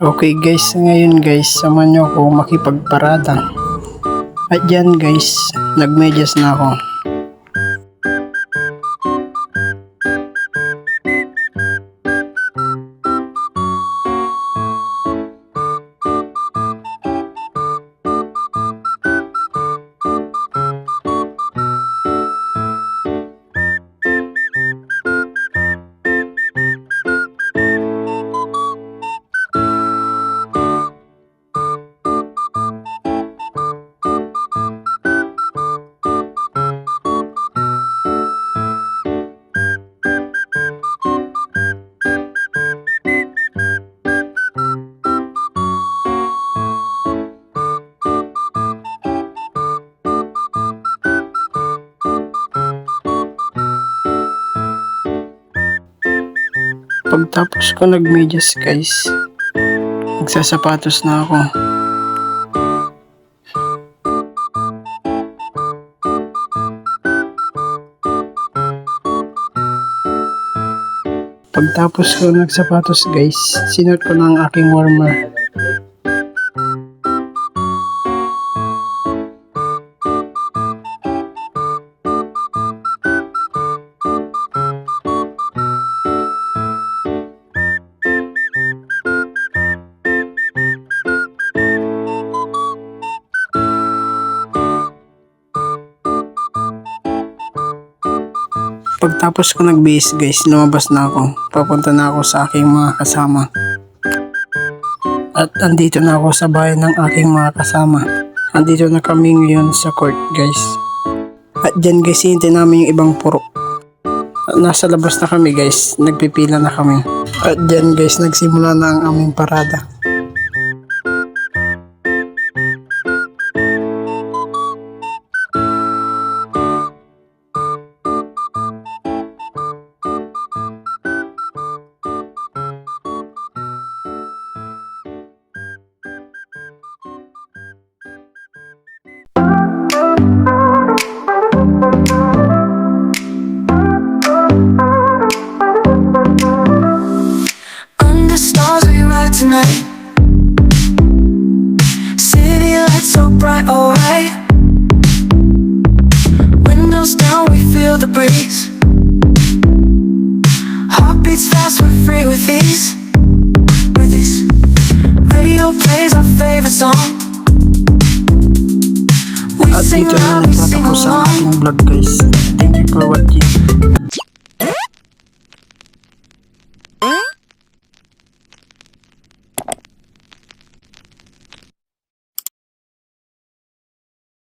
Okay guys, ngayon guys, samahan nyo ako makipagparada. At yan guys, nagmedyas na ako. Pagtapos ko nagmedyas guys, magsasapatos na ako. Pagtapos ko nagsapatos guys, sinuot ko na ang aking warmer. Pagtapos ko nagbihis guys, lumabas na ako. Papunta na ako sa aking mga kasama. At andito na ako sa bahay ng aking mga kasama. Andito na kami ngayon sa court guys. At dyan guys, hintay namin yung ibang purok. At nasa labas na kami guys, nagpipila na kami. At dyan guys, nagsimula na ang aming parada. Tonight, city lights so bright, alright. Windows down, we feel the breeze. Heartbeats fast, we're free with ease. Radio plays our favorite song. We At sing dito na loud, we sing nagtatapos sa along. aking vlog guys. Thank you for watching.